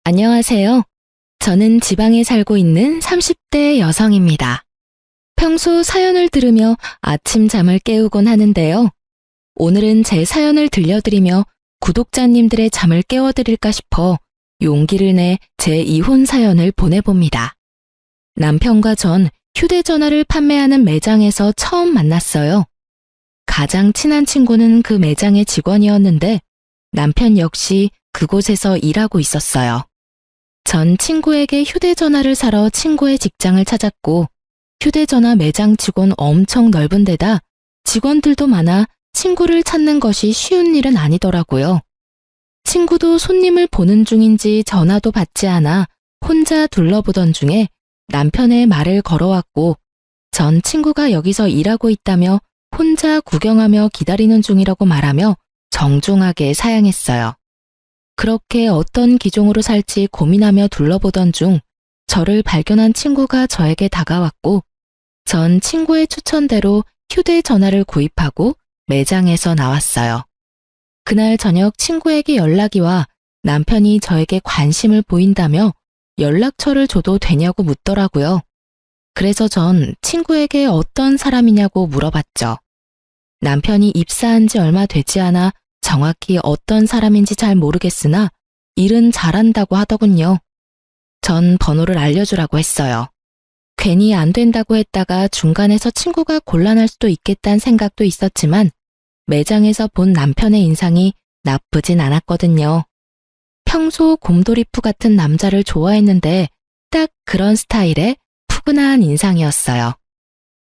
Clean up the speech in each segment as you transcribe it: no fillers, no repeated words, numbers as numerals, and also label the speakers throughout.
Speaker 1: 안녕하세요. 저는 지방에 살고 있는 30대 여성입니다. 평소 사연을 들으며 아침 잠을 깨우곤 하는데요. 오늘은 제 사연을 들려드리며 구독자님들의 잠을 깨워드릴까 싶어 용기를 내 제 이혼 사연을 보내봅니다. 남편과 전 휴대전화를 판매하는 매장에서 처음 만났어요. 가장 친한 친구는 그 매장의 직원이었는데 남편 역시 그곳에서 일하고 있었어요. 전 친구에게 휴대전화를 사러 친구의 직장을 찾았고 휴대전화 매장 직원 엄청 넓은 데다 직원들도 많아 친구를 찾는 것이 쉬운 일은 아니더라고요. 친구도 손님을 보는 중인지 전화도 받지 않아 혼자 둘러보던 중에 남편의 말을 걸어왔고 전 친구가 여기서 일하고 있다며 혼자 구경하며 기다리는 중이라고 말하며 정중하게 사양했어요. 그렇게 어떤 기종으로 살지 고민하며 둘러보던 중 저를 발견한 친구가 저에게 다가왔고 전 친구의 추천대로 휴대전화를 구입하고 매장에서 나왔어요. 그날 저녁 친구에게 연락이 와 남편이 저에게 관심을 보인다며 연락처를 줘도 되냐고 묻더라고요. 그래서 전 친구에게 어떤 사람이냐고 물어봤죠. 남편이 입사한 지 얼마 되지 않아 정확히 어떤 사람인지 잘 모르겠으나 일은 잘한다고 하더군요. 전 번호를 알려주라고 했어요. 괜히 안 된다고 했다가 중간에서 친구가 곤란할 수도 있겠다는 생각도 있었지만 매장에서 본 남편의 인상이 나쁘진 않았거든요. 평소 곰돌이푸 같은 남자를 좋아했는데 딱 그런 스타일의 푸근한 인상이었어요.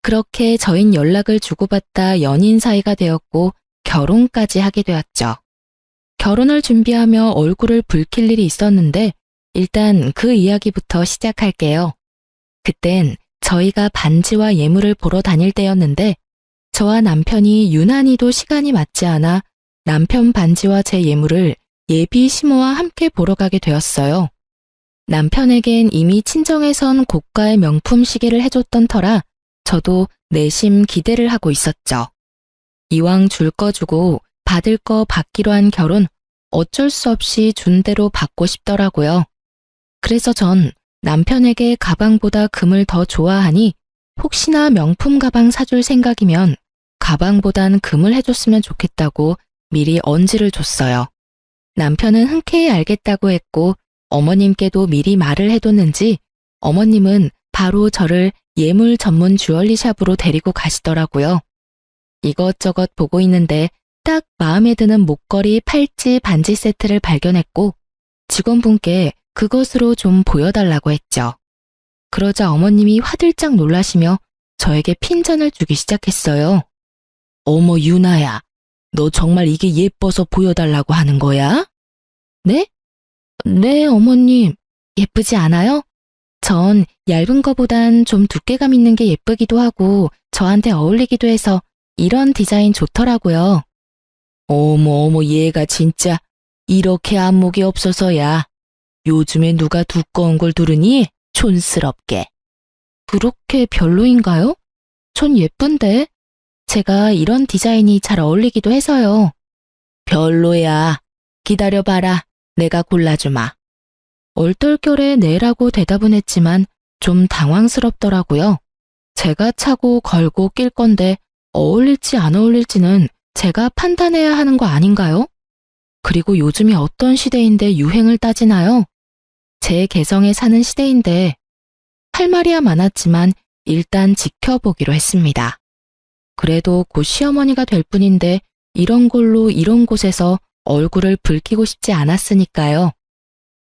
Speaker 1: 그렇게 저흰 연락을 주고받다 연인 사이가 되었고 결혼까지 하게 되었죠. 결혼을 준비하며 얼굴을 붉힐 일이 있었는데 일단 그 이야기부터 시작할게요. 그땐 저희가 반지와 예물을 보러 다닐 때였는데 저와 남편이 유난히도 시간이 맞지 않아 남편 반지와 제 예물을 예비 시모와 함께 보러 가게 되었어요. 남편에겐 이미 친정에선 고가의 명품 시계를 해줬던 터라 저도 내심 기대를 하고 있었죠. 이왕 줄 거 주고 받을 거 받기로 한 결혼 어쩔 수 없이 준 대로 받고 싶더라고요. 그래서 전 남편에게 가방보다 금을 더 좋아하니 혹시나 명품 가방 사줄 생각이면 가방보단 금을 해줬으면 좋겠다고 미리 언지를 줬어요. 남편은 흔쾌히 알겠다고 했고 어머님께도 미리 말을 해뒀는지 어머님은 바로 저를 예물 전문 주얼리 샵으로 데리고 가시더라고요. 이것저것 보고 있는데 딱 마음에 드는 목걸이, 팔찌, 반지 세트를 발견했고 직원분께 그것으로 좀 보여달라고 했죠. 그러자 어머님이 화들짝 놀라시며 저에게 핀잔을 주기 시작했어요. 어머 유나야, 너 정말 이게 예뻐서 보여달라고 하는 거야? 네? 네, 어머님. 예쁘지 않아요? 전 얇은 거보단 좀 두께감 있는 게 예쁘기도 하고 저한테 어울리기도 해서 이런 디자인 좋더라고요. 어머 얘가 진짜 이렇게 안목이 없어서야. 요즘에 누가 두꺼운 걸 두르니? 촌스럽게. 그렇게 별로인가요? 전 예쁜데. 제가 이런 디자인이 잘 어울리기도 해서요. 별로야. 기다려봐라. 내가 골라주마. 얼떨결에 네라고 대답은 했지만 좀 당황스럽더라고요. 제가 차고 걸고 낄 건데 어울릴지 안 어울릴지는 제가 판단해야 하는 거 아닌가요? 그리고 요즘이 어떤 시대인데 유행을 따지나요? 제 개성에 사는 시대인데 할 말이야 많았지만 일단 지켜보기로 했습니다. 그래도 곧 시어머니가 될 뿐인데 이런 걸로 이런 곳에서 얼굴을 붉히고 싶지 않았으니까요.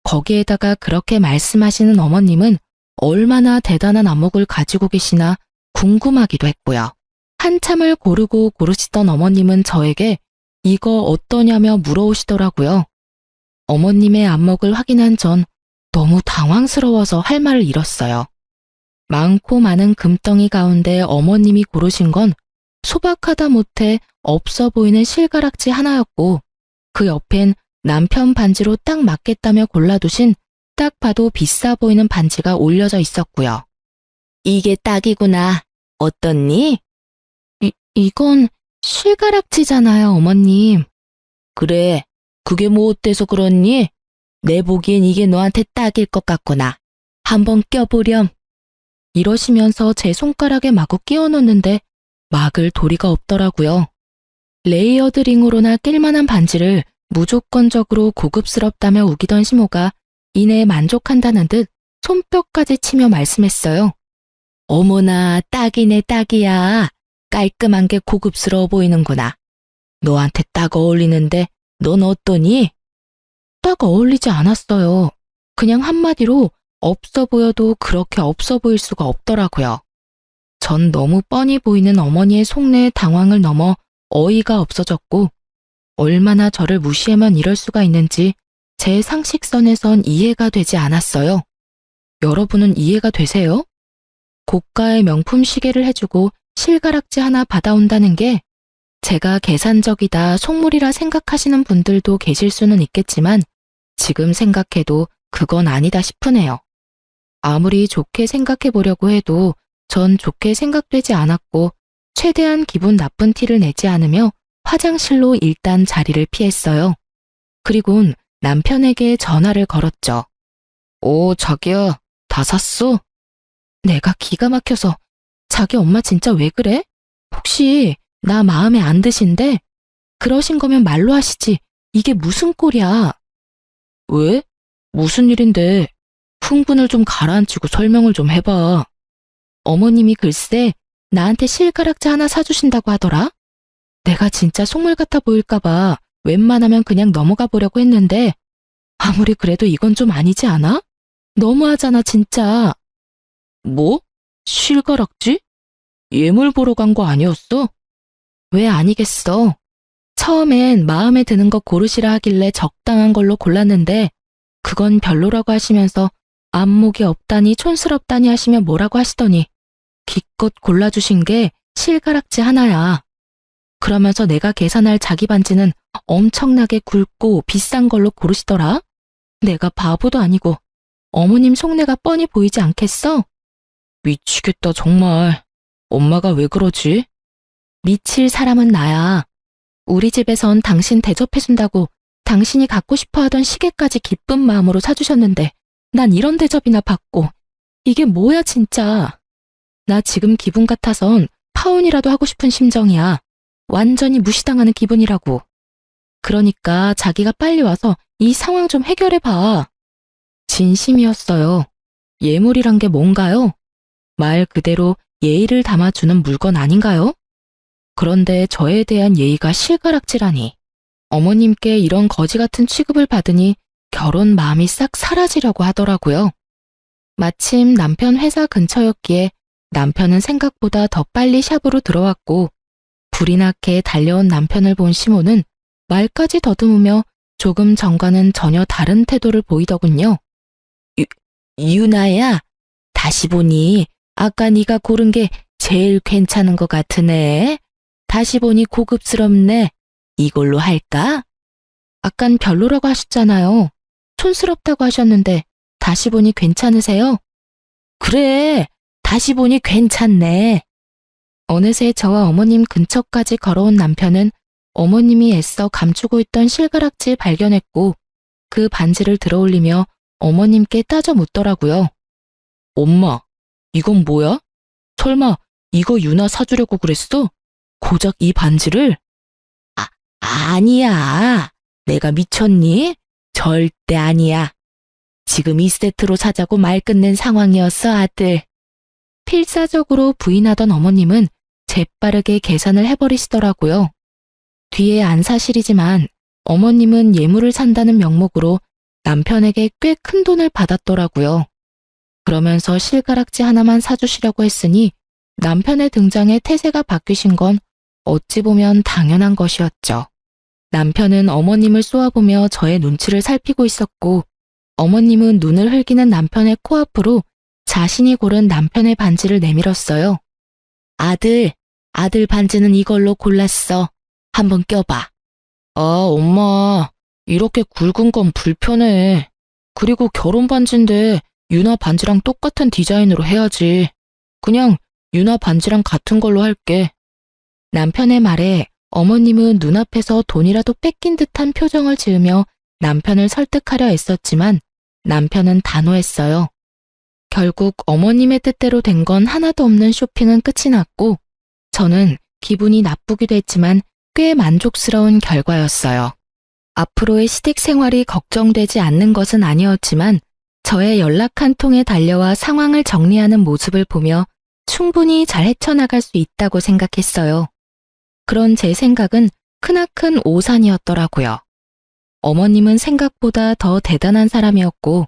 Speaker 1: 거기에다가 그렇게 말씀하시는 어머님은 얼마나 대단한 안목을 가지고 계시나 궁금하기도 했고요. 한참을 고르고 고르시던 어머님은 저에게 이거 어떠냐며 물어오시더라고요. 어머님의 안목을 확인한 전 너무 당황스러워서 할 말을 잃었어요. 많고 많은 금덩이 가운데 어머님이 고르신 건 소박하다 못해 없어 보이는 실가락지 하나였고 그 옆엔 남편 반지로 딱 맞겠다며 골라두신 딱 봐도 비싸 보이는 반지가 올려져 있었고요. 이게 딱이구나. 어떻니? 이건 실가락지잖아요, 어머님. 그래, 그게 뭐 어때서 그렇니? 내 보기엔 이게 너한테 딱일 것 같구나. 한번 껴보렴. 이러시면서 제 손가락에 마구 끼워 넣는데 막을 도리가 없더라고요. 레이어드링으로나 낄만한 반지를 무조건적으로 고급스럽다며 우기던 시모가 이내 만족한다는 듯 손뼉까지 치며 말씀했어요. 어머나, 딱이네, 딱이야. 깔끔한 게 고급스러워 보이는구나. 너한테 딱 어울리는데 넌 어떠니? 딱 어울리지 않았어요. 그냥 한마디로 없어 보여도 그렇게 없어 보일 수가 없더라고요. 전 너무 뻔히 보이는 어머니의 속내의 당황을 넘어 어이가 없어졌고 얼마나 저를 무시하면 이럴 수가 있는지 제 상식선에선 이해가 되지 않았어요. 여러분은 이해가 되세요? 고가의 명품 시계를 해주고 실가락지 하나 받아온다는 게 제가 계산적이다 속물이라 생각하시는 분들도 계실 수는 있겠지만 지금 생각해도 그건 아니다 싶으네요. 아무리 좋게 생각해 보려고 해도 전 좋게 생각되지 않았고 최대한 기분 나쁜 티를 내지 않으며 화장실로 일단 자리를 피했어요. 그리곤 남편에게 전화를 걸었죠. 오, 자기야, 다 샀어? 내가 기가 막혀서 자기 엄마 진짜 왜 그래? 혹시 나 마음에 안 드신데? 그러신 거면 말로 하시지. 이게 무슨 꼴이야? 왜? 무슨 일인데? 흥분을 좀 가라앉히고 설명을 좀 해봐. 어머님이 글쎄 나한테 실가락지 하나 사주신다고 하더라. 내가 진짜 속물 같아 보일까봐 웬만하면 그냥 넘어가 보려고 했는데 아무리 그래도 이건 좀 아니지 않아? 너무하잖아 진짜. 뭐? 실가락지? 예물 보러 간 거 아니었어? 왜 아니겠어? 처음엔 마음에 드는 거 고르시라 하길래 적당한 걸로 골랐는데 그건 별로라고 하시면서 안목이 없다니 촌스럽다니 하시며 뭐라고 하시더니 기껏 골라주신 게 실가락지 하나야. 그러면서 내가 계산할 자기 반지는 엄청나게 굵고 비싼 걸로 고르시더라. 내가 바보도 아니고 어머님 속내가 뻔히 보이지 않겠어? 미치겠다 정말. 엄마가 왜 그러지? 미칠 사람은 나야. 우리 집에선 당신 대접해준다고 당신이 갖고 싶어하던 시계까지 기쁜 마음으로 사주셨는데 난 이런 대접이나 받고 이게 뭐야 진짜. 나 지금 기분 같아선 파혼이라도 하고 싶은 심정이야. 완전히 무시당하는 기분이라고. 그러니까 자기가 빨리 와서 이 상황 좀 해결해봐. 진심이었어요. 예물이란 게 뭔가요? 말 그대로 예의를 담아주는 물건 아닌가요? 그런데 저에 대한 예의가 실가락지라니. 어머님께 이런 거지 같은 취급을 받으니 결혼 마음이 싹 사라지려고 하더라고요. 마침 남편 회사 근처였기에 남편은 생각보다 더 빨리 샵으로 들어왔고 불이 나게 달려온 남편을 본 시모는 말까지 더듬으며 조금 전과는 전혀 다른 태도를 보이더군요. 유나야, 다시 보니 아까 네가 고른 게 제일 괜찮은 것 같으네. 다시 보니 고급스럽네. 이걸로 할까? 아깐 별로라고 하셨잖아요. 촌스럽다고 하셨는데 다시 보니 괜찮으세요? 그래, 다시 보니 괜찮네. 어느새 저와 어머님 근처까지 걸어온 남편은 어머님이 애써 감추고 있던 실가락지 발견했고 그 반지를 들어올리며 어머님께 따져 묻더라고요. 엄마, 이건 뭐야? 설마 이거 유나 사주려고 그랬어? 고작 이 반지를? 아니야. 내가 미쳤니? 절대 아니야. 지금 이 세트로 사자고 말 끝낸 상황이었어, 아들. 필사적으로 부인하던 어머님은 재빠르게 계산을 해버리시더라고요. 뒤에 안 사실이지만 어머님은 예물을 산다는 명목으로 남편에게 꽤 큰 돈을 받았더라고요. 그러면서 실가락지 하나만 사주시려고 했으니 남편의 등장에 태세가 바뀌신 건 어찌 보면 당연한 것이었죠. 남편은 어머님을 쏘아보며 저의 눈치를 살피고 있었고 어머님은 눈을 흘기는 남편의 코앞으로 자신이 고른 남편의 반지를 내밀었어요. 아들 반지는 이걸로 골랐어. 한번 껴봐. 아, 엄마, 이렇게 굵은 건 불편해. 그리고 결혼 반지인데 유나 반지랑 똑같은 디자인으로 해야지. 그냥 유나 반지랑 같은 걸로 할게. 남편의 말에 어머님은 눈앞에서 돈이라도 뺏긴 듯한 표정을 지으며 남편을 설득하려 애썼지만 남편은 단호했어요. 결국 어머님의 뜻대로 된 건 하나도 없는 쇼핑은 끝이 났고 저는 기분이 나쁘기도 했지만 꽤 만족스러운 결과였어요. 앞으로의 시댁 생활이 걱정되지 않는 것은 아니었지만 저의 연락 한 통에 달려와 상황을 정리하는 모습을 보며 충분히 잘 헤쳐나갈 수 있다고 생각했어요. 그런 제 생각은 크나큰 오산이었더라고요. 어머님은 생각보다 더 대단한 사람이었고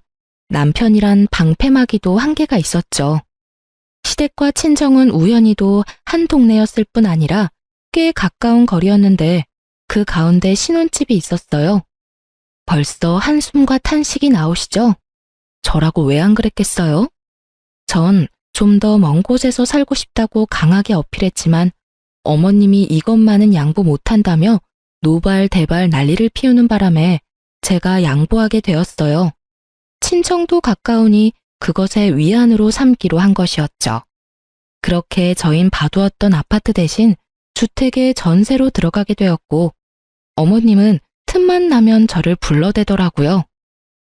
Speaker 1: 남편이란 방패막이도 한계가 있었죠. 시댁과 친정은 우연히도 한 동네였을 뿐 아니라 꽤 가까운 거리였는데 그 가운데 신혼집이 있었어요. 벌써 한숨과 탄식이 나오시죠? 저라고 왜 안 그랬겠어요? 전 좀 더 먼 곳에서 살고 싶다고 강하게 어필했지만 어머님이 이것만은 양보 못한다며 노발대발 난리를 피우는 바람에 제가 양보하게 되었어요. 친정도 가까우니 그것의 위안으로 삼기로 한 것이었죠. 그렇게 저흰 봐두었던 아파트 대신 주택에 전세로 들어가게 되었고 어머님은 틈만 나면 저를 불러대더라고요.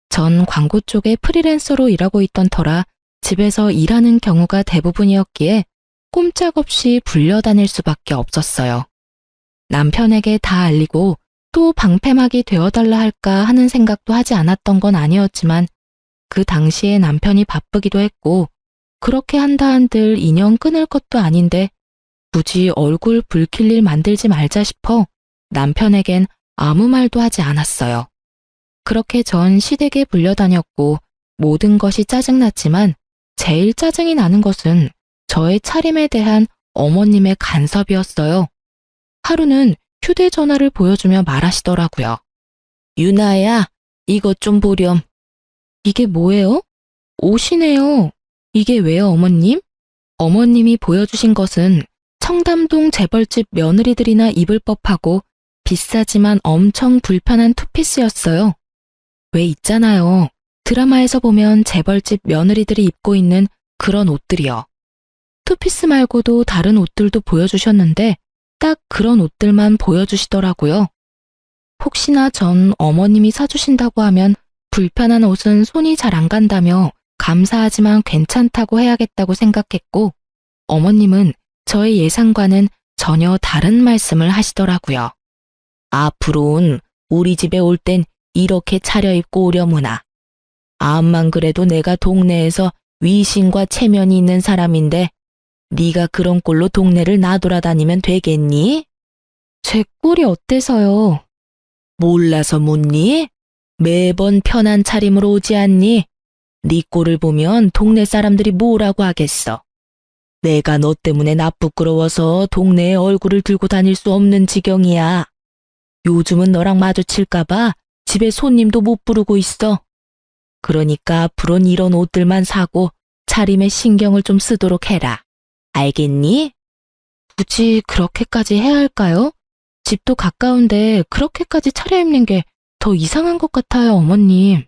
Speaker 1: 전 광고 쪽에 프리랜서로 일하고 있던 터라 집에서 일하는 경우가 대부분이었기에 꼼짝없이 불려다닐 수밖에 없었어요. 남편에게 다 알리고 또 방패막이 되어달라 할까 하는 생각도 하지 않았던 건 아니었지만 그 당시에 남편이 바쁘기도 했고 그렇게 한다 한들 인연 끊을 것도 아닌데 굳이 얼굴 붉힐 일 만들지 말자 싶어 남편에겐 아무 말도 하지 않았어요. 그렇게 전 시댁에 불려다녔고 모든 것이 짜증났지만 제일 짜증이 나는 것은 저의 차림에 대한 어머님의 간섭이었어요. 하루는 휴대전화를 보여주며 말하시더라고요. 유나야, 이것 좀 보렴. 이게 뭐예요? 옷이네요. 이게 왜요, 어머님? 어머님이 보여주신 것은 청담동 재벌집 며느리들이나 입을 법하고 비싸지만 엄청 불편한 투피스였어요. 왜 있잖아요. 드라마에서 보면 재벌집 며느리들이 입고 있는 그런 옷들이요. 투피스 말고도 다른 옷들도 보여주셨는데 딱 그런 옷들만 보여주시더라고요. 혹시나 전 어머님이 사주신다고 하면 불편한 옷은 손이 잘 안 간다며 감사하지만 괜찮다고 해야겠다고 생각했고 어머님은 저의 예상과는 전혀 다른 말씀을 하시더라고요. 앞으로는 우리 집에 올 땐 이렇게 차려입고 오려무나. 암만 그래도 내가 동네에서 위신과 체면이 있는 사람인데 네가 그런 꼴로 동네를 나돌아다니면 되겠니? 제 꼴이 어때서요? 몰라서 묻니? 매번 편한 차림으로 오지 않니? 네 꼴을 보면 동네 사람들이 뭐라고 하겠어. 내가 너 때문에 나 부끄러워서 동네에 얼굴을 들고 다닐 수 없는 지경이야. 요즘은 너랑 마주칠까봐 집에 손님도 못 부르고 있어. 그러니까 앞으로는 이런 옷들만 사고 차림에 신경을 좀 쓰도록 해라. 알겠니? 굳이 그렇게까지 해야 할까요? 집도 가까운데 그렇게까지 차려입는 게 더 이상한 것 같아요, 어머님.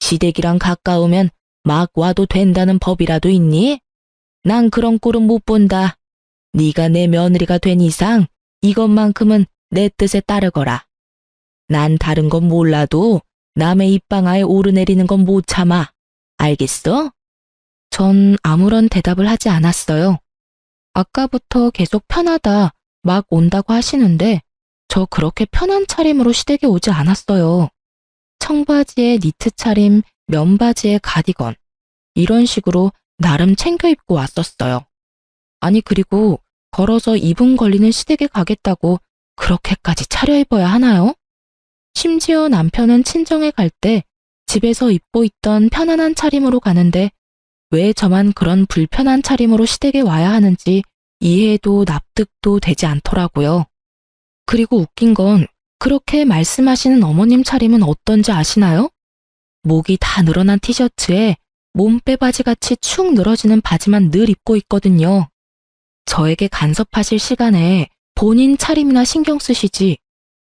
Speaker 1: 시댁이랑 가까우면 막 와도 된다는 법이라도 있니? 난 그런 꼴은 못 본다. 네가 내 며느리가 된 이상 이것만큼은 내 뜻에 따르거라. 난 다른 건 몰라도 남의 입방아에 오르내리는 건 못 참아. 알겠어? 전 아무런 대답을 하지 않았어요. 아까부터 계속 편하다, 막 온다고 하시는데 저 그렇게 편한 차림으로 시댁에 오지 않았어요. 청바지에 니트 차림, 면바지에 가디건 이런 식으로 나름 챙겨 입고 왔었어요. 아니 그리고 걸어서 2분 걸리는 시댁에 가겠다고 그렇게까지 차려입어야 하나요? 심지어 남편은 친정에 갈 때 집에서 입고 있던 편안한 차림으로 가는데 왜 저만 그런 불편한 차림으로 시댁에 와야 하는지 이해도 납득도 되지 않더라고요. 그리고 웃긴 건 그렇게 말씀하시는 어머님 차림은 어떤지 아시나요? 목이 다 늘어난 티셔츠에 몸빼바지같이 축 늘어지는 바지만 늘 입고 있거든요. 저에게 간섭하실 시간에 본인 차림이나 신경 쓰시지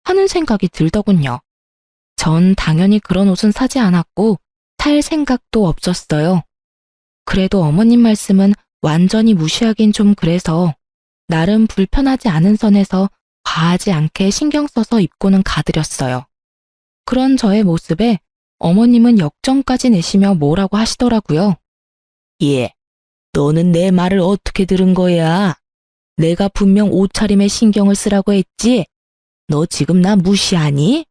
Speaker 1: 하는 생각이 들더군요. 전 당연히 그런 옷은 사지 않았고 살 생각도 없었어요. 그래도 어머님 말씀은 완전히 무시하긴 좀 그래서 나름 불편하지 않은 선에서 과하지 않게 신경 써서 입고는 가드렸어요. 그런 저의 모습에 어머님은 역정까지 내시며 뭐라고 하시더라고요.
Speaker 2: 예, 너는 내 말을 어떻게 들은 거야? 내가 분명 옷차림에 신경을 쓰라고 했지? 너 지금 나 무시하니?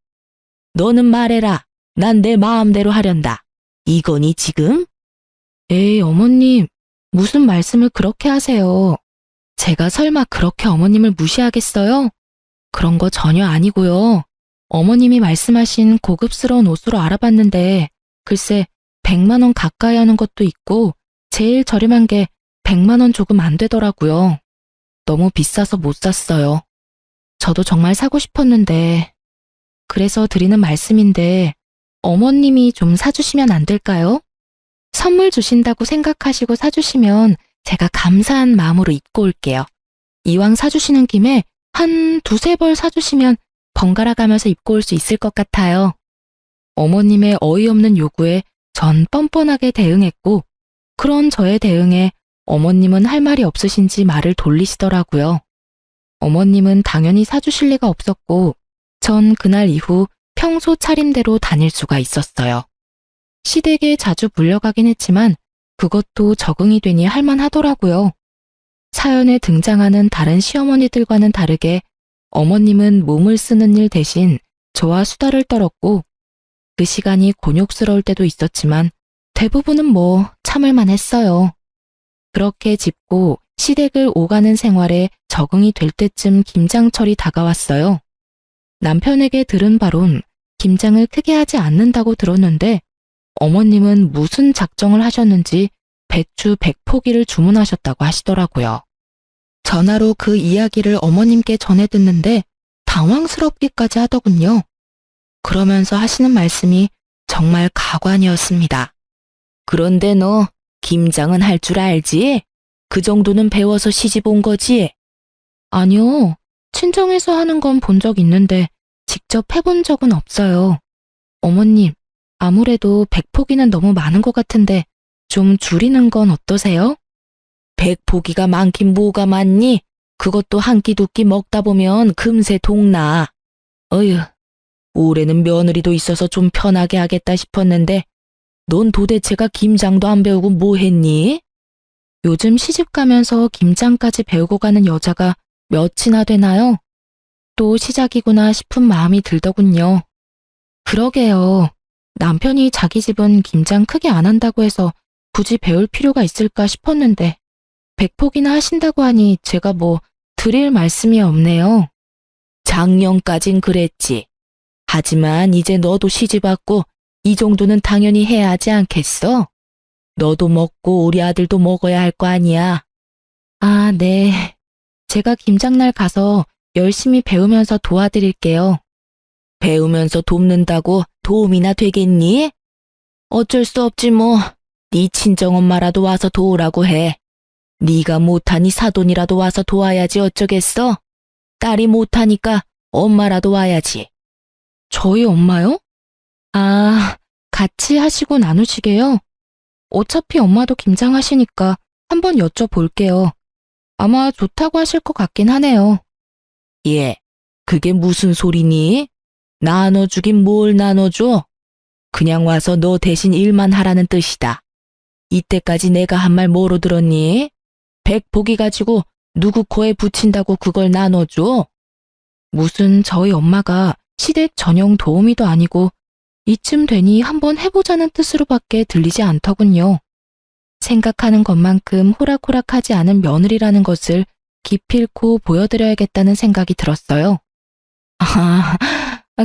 Speaker 2: 너는 말해라. 난 내 마음대로 하련다. 이거니 지금?
Speaker 1: 에이, 어머님, 무슨 말씀을 그렇게 하세요? 제가 설마 그렇게 어머님을 무시하겠어요? 그런 거 전혀 아니고요. 어머님이 말씀하신 고급스러운 옷으로 알아봤는데 글쎄 100만 원 가까이 하는 것도 있고 제일 저렴한 게 100만 원 조금 안 되더라고요. 너무 비싸서 못 샀어요. 저도 정말 사고 싶었는데 그래서 드리는 말씀인데 어머님이 좀 사주시면 안 될까요? 선물 주신다고 생각하시고 사주시면 제가 감사한 마음으로 입고 올게요. 이왕 사주시는 김에 한 두세 벌 사주시면 번갈아 가면서 입고 올 수 있을 것 같아요. 어머님의 어이없는 요구에 전 뻔뻔하게 대응했고 그런 저의 대응에 어머님은 할 말이 없으신지 말을 돌리시더라고요. 어머님은 당연히 사주실 리가 없었고 전 그날 이후 평소 차림대로 다닐 수가 있었어요. 시댁에 자주 불려가긴 했지만 그것도 적응이 되니 할만하더라고요. 사연에 등장하는 다른 시어머니들과는 다르게 어머님은 몸을 쓰는 일 대신 저와 수다를 떨었고 그 시간이 곤욕스러울 때도 있었지만 대부분은 뭐 참을만 했어요. 그렇게 짚고 시댁을 오가는 생활에 적응이 될 때쯤 김장철이 다가왔어요. 남편에게 들은 바론 김장을 크게 하지 않는다고 들었는데 어머님은 무슨 작정을 하셨는지 배추 100포기를 주문하셨다고 하시더라고요. 전화로 그 이야기를 어머님께 전해 듣는데 당황스럽기까지 하더군요. 그러면서 하시는 말씀이 정말 가관이었습니다.
Speaker 2: 그런데 너 김장은 할 줄 알지? 그 정도는 배워서 시집 온 거지?
Speaker 1: 아니요. 친정에서 하는 건 본 적 있는데 직접 해본 적은 없어요. 어머님, 아무래도 100포기는 너무 많은 것 같은데 좀 줄이는 건 어떠세요?
Speaker 2: 100포기가 많긴 뭐가 많니? 그것도 한 끼 두 끼 먹다 보면 금세 동나. 어휴, 올해는 며느리도 있어서 좀 편하게 하겠다 싶었는데 넌 도대체가 김장도 안 배우고 뭐 했니?
Speaker 1: 요즘 시집 가면서 김장까지 배우고 가는 여자가 몇이나 되나요? 또 시작이구나 싶은 마음이 들더군요. 그러게요. 남편이 자기 집은 김장 크게 안 한다고 해서 굳이 배울 필요가 있을까 싶었는데 100포기나 하신다고 하니 제가 뭐 드릴 말씀이 없네요.
Speaker 2: 작년까진 그랬지. 하지만 이제 너도 시집 왔고 이 정도는 당연히 해야 하지 않겠어? 너도 먹고 우리 아들도 먹어야 할 거 아니야.
Speaker 1: 아, 네. 제가 김장날 가서 열심히 배우면서 도와드릴게요.
Speaker 2: 배우면서 돕는다고 도움이나 되겠니? 어쩔 수 없지 뭐. 네 친정엄마라도 와서 도우라고 해. 네가 못하니 사돈이라도 와서 도와야지 어쩌겠어? 딸이 못하니까 엄마라도 와야지.
Speaker 1: 저희 엄마요? 아, 같이 하시고 나누시게요? 어차피 엄마도 김장하시니까 한번 여쭤볼게요. 아마 좋다고 하실 것 같긴 하네요.
Speaker 2: 예, 그게 무슨 소리니? 나눠주긴 뭘 나눠줘? 그냥 와서 너 대신 일만 하라는 뜻이다. 이때까지 내가 한 말 뭐로 들었니? 100포기 가지고 누구 코에 붙인다고 그걸 나눠줘?
Speaker 1: 무슨 저희 엄마가 시댁 전용 도우미도 아니고 이쯤 되니 한번 해보자는 뜻으로밖에 들리지 않더군요. 생각하는 것만큼 호락호락하지 않은 며느리라는 것을 기필코 보여드려야겠다는 생각이 들었어요. 아,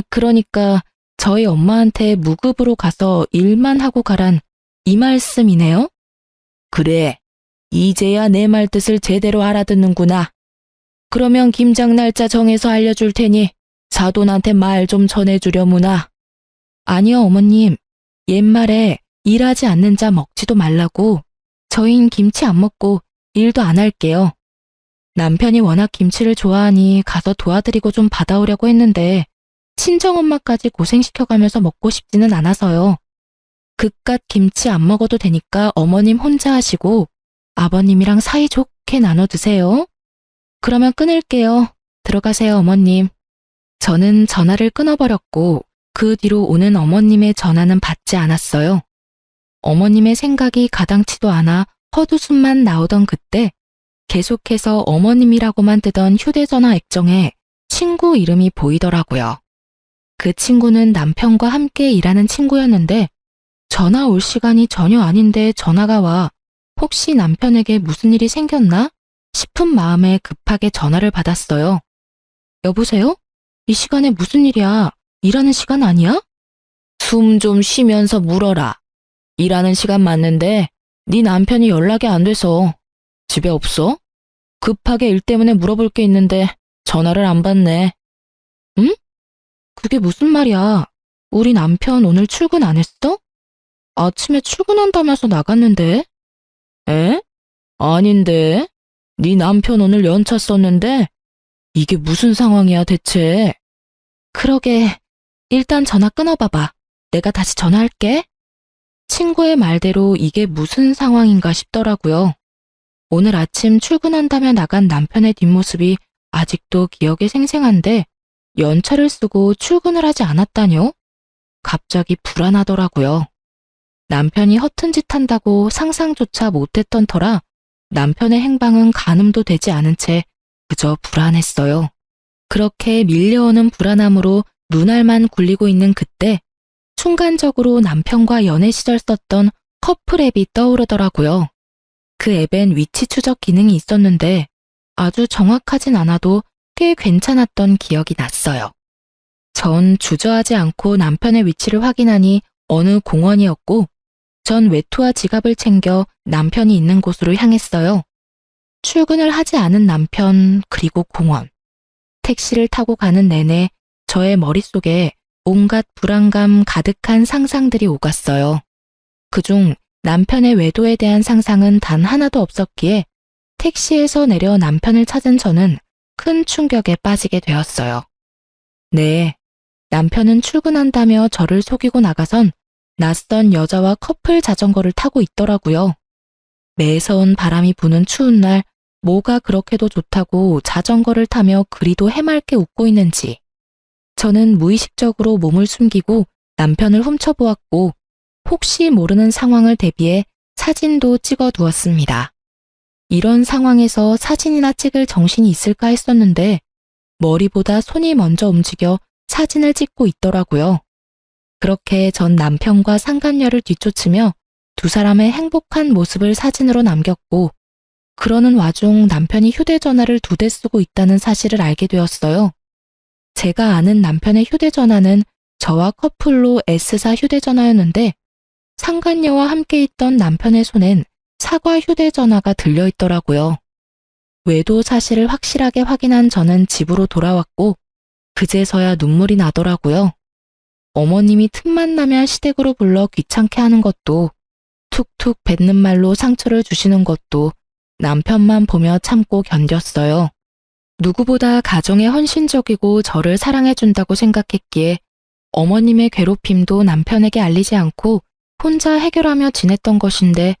Speaker 1: 그러니까 저희 엄마한테 무급으로 가서 일만 하고 가란 이 말씀이네요?
Speaker 2: 그래, 이제야 내 말 뜻을 제대로 알아듣는구나. 그러면 김장 날짜 정해서 알려줄 테니 사돈한테 말 좀 전해주려무나.
Speaker 1: 아니요, 어머님. 옛말에 일하지 않는 자 먹지도 말라고 저흰 김치 안 먹고 일도 안 할게요. 남편이 워낙 김치를 좋아하니 가서 도와드리고 좀 받아오려고 했는데 친정엄마까지 고생시켜가면서 먹고 싶지는 않아서요. 그깟 김치 안 먹어도 되니까 어머님 혼자 하시고 아버님이랑 사이좋게 나눠 드세요. 그러면 끊을게요. 들어가세요, 어머님. 저는 전화를 끊어버렸고 그 뒤로 오는 어머님의 전화는 받지 않았어요. 어머님의 생각이 가당치도 않아 헛웃음만 나오던 그때 계속해서 어머님이라고만 뜨던 휴대전화 액정에 친구 이름이 보이더라고요. 그 친구는 남편과 함께 일하는 친구였는데 전화 올 시간이 전혀 아닌데 전화가 와 혹시 남편에게 무슨 일이 생겼나 싶은 마음에 급하게 전화를 받았어요. 여보세요? 이 시간에 무슨 일이야? 일하는 시간 아니야?
Speaker 2: 숨 좀 쉬면서 물어라. 일하는 시간 맞는데 네 남편이 연락이 안 돼서 집에 없어? 급하게 일 때문에 물어볼 게 있는데 전화를 안 받네.
Speaker 1: 응? 그게 무슨 말이야? 우리 남편 오늘 출근 안 했어? 아침에 출근한다면서 나갔는데?
Speaker 2: 에? 아닌데. 네 남편 오늘 연차 썼는데 이게 무슨 상황이야 대체?
Speaker 1: 그러게. 일단 전화 끊어봐봐. 내가 다시 전화할게. 친구의 말대로 이게 무슨 상황인가 싶더라고요. 오늘 아침 출근한다며 나간 남편의 뒷모습이 아직도 기억에 생생한데 연차를 쓰고 출근을 하지 않았다뇨? 갑자기 불안하더라고요. 남편이 허튼 짓 한다고 상상조차 못했던 터라 남편의 행방은 가늠도 되지 않은 채 그저 불안했어요. 그렇게 밀려오는 불안함으로 눈알만 굴리고 있는 그때 순간적으로 남편과 연애 시절 썼던 커플 앱이 떠오르더라고요. 그 앱엔 위치 추적 기능이 있었는데 아주 정확하진 않아도 꽤 괜찮았던 기억이 났어요. 전 주저하지 않고 남편의 위치를 확인하니 어느 공원이었고 전 외투와 지갑을 챙겨 남편이 있는 곳으로 향했어요. 출근을 하지 않은 남편 그리고 공원. 택시를 타고 가는 내내 저의 머릿속에 온갖 불안감 가득한 상상들이 오갔어요. 그중 남편의 외도에 대한 상상은 단 하나도 없었기에 택시에서 내려 남편을 찾은 저는 큰 충격에 빠지게 되었어요. 네, 남편은 출근한다며 저를 속이고 나가선 낯선 여자와 커플 자전거를 타고 있더라고요. 매서운 바람이 부는 추운 날 뭐가 그렇게도 좋다고 자전거를 타며 그리도 해맑게 웃고 있는지. 저는 무의식적으로 몸을 숨기고 남편을 훔쳐보았고 혹시 모르는 상황을 대비해 사진도 찍어두었습니다. 이런 상황에서 사진이나 찍을 정신이 있을까 했었는데 머리보다 손이 먼저 움직여 사진을 찍고 있더라고요. 그렇게 전 남편과 상간녀를 뒤쫓으며 두 사람의 행복한 모습을 사진으로 남겼고 그러는 와중 남편이 휴대전화를 2대 쓰고 있다는 사실을 알게 되었어요. 제가 아는 남편의 휴대전화는 저와 커플로 S사 휴대전화였는데 상간녀와 함께 있던 남편의 손엔 사과 휴대전화가 들려있더라고요. 외도 사실을 확실하게 확인한 저는 집으로 돌아왔고 그제서야 눈물이 나더라고요. 어머님이 틈만 나면 시댁으로 불러 귀찮게 하는 것도 툭툭 뱉는 말로 상처를 주시는 것도 남편만 보며 참고 견뎠어요. 누구보다 가정에 헌신적이고 저를 사랑해준다고 생각했기에 어머님의 괴롭힘도 남편에게 알리지 않고 혼자 해결하며 지냈던 것인데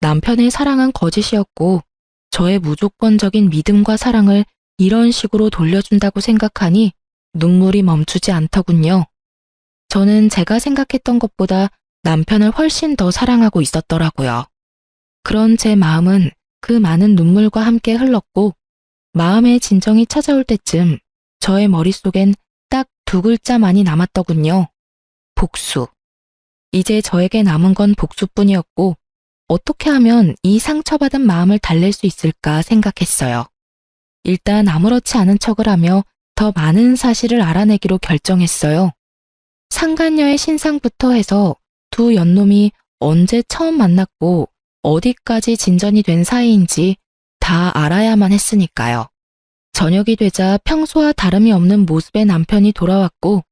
Speaker 1: 남편의 사랑은 거짓이었고 저의 무조건적인 믿음과 사랑을 이런 식으로 돌려준다고 생각하니 눈물이 멈추지 않더군요. 저는 제가 생각했던 것보다 남편을 훨씬 더 사랑하고 있었더라고요. 그런 제 마음은 그 많은 눈물과 함께 흘렀고 마음의 진정이 찾아올 때쯤 저의 머릿속엔 딱 2글자만이 남았더군요. 복수. 이제 저에게 남은 건 복수뿐이었고 어떻게 하면 이 상처받은 마음을 달랠 수 있을까 생각했어요. 일단 아무렇지 않은 척을 하며 더 많은 사실을 알아내기로 결정했어요. 상간녀의 신상부터 해서 두 연놈이 언제 처음 만났고 어디까지 진전이 된 사이인지 다 알아야만 했으니까요. 저녁이 되자 평소와 다름이 없는 모습의 남편이 돌아왔고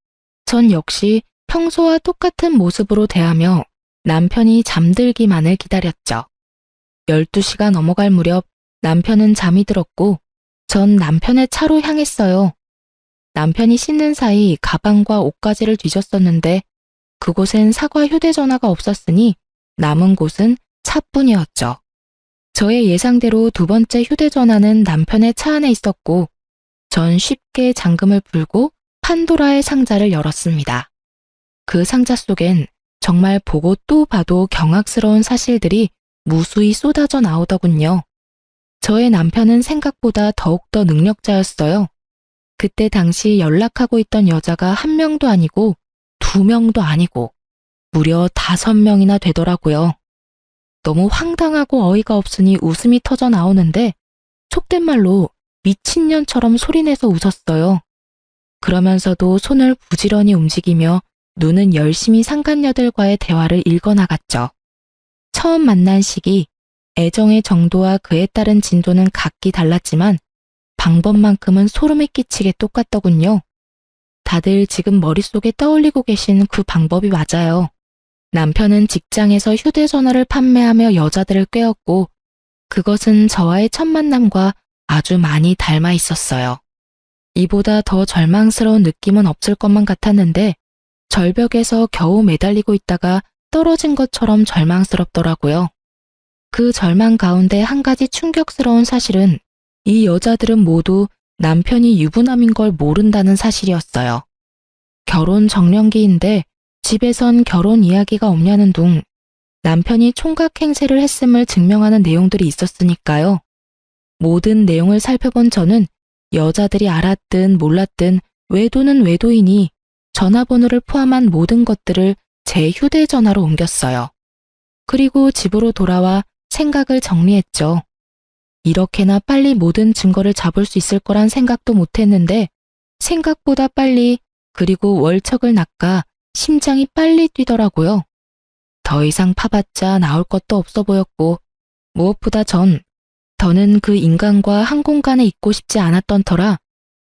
Speaker 1: 전 역시 평소와 똑같은 모습으로 대하며 남편이 잠들기만을 기다렸죠. 12시가 넘어갈 무렵 남편은 잠이 들었고 전 남편의 차로 향했어요. 남편이 씻는 사이 가방과 옷가지를 뒤졌었는데 그곳엔 사과 휴대전화가 없었으니 남은 곳은 차뿐이었죠. 저의 예상대로 2번째 휴대전화는 남편의 차 안에 있었고 전 쉽게 잠금을 풀고 판도라의 상자를 열었습니다. 그 상자 속엔 정말 보고 또 봐도 경악스러운 사실들이 무수히 쏟아져 나오더군요. 저의 남편은 생각보다 더욱더 능력자였어요. 그때 당시 연락하고 있던 여자가 1명도 아니고 2명도 아니고 무려 5명이나 되더라고요. 너무 황당하고 어이가 없으니 웃음이 터져 나오는데 속된 말로 미친년처럼 소리내서 웃었어요. 그러면서도 손을 부지런히 움직이며 눈은 열심히 상간녀들과의 대화를 읽어나갔죠. 처음 만난 시기, 애정의 정도와 그에 따른 진도는 각기 달랐지만 방법만큼은 소름이 끼치게 똑같더군요. 다들 지금 머릿속에 떠올리고 계신 그 방법이 맞아요. 남편은 직장에서 휴대전화를 판매하며 여자들을 꿰었고 그것은 저와의 첫 만남과 아주 많이 닮아 있었어요. 이보다 더 절망스러운 느낌은 없을 것만 같았는데 절벽에서 겨우 매달리고 있다가 떨어진 것처럼 절망스럽더라고요. 그 절망 가운데 한 가지 충격스러운 사실은 이 여자들은 모두 남편이 유부남인 걸 모른다는 사실이었어요. 결혼 정년기인데 집에선 결혼 이야기가 없냐는 둥 남편이 총각 행세를 했음을 증명하는 내용들이 있었으니까요. 모든 내용을 살펴본 저는 여자들이 알았든 몰랐든 외도는 외도이니 전화번호를 포함한 모든 것들을 제 휴대전화로 옮겼어요. 그리고 집으로 돌아와 생각을 정리했죠. 이렇게나 빨리 모든 증거를 잡을 수 있을 거란 생각도 못했는데 생각보다 빨리 그리고 월척을 낚아 심장이 빨리 뛰더라고요. 더 이상 파봤자 나올 것도 없어 보였고 무엇보다 더는 그 인간과 한 공간에 있고 싶지 않았던 터라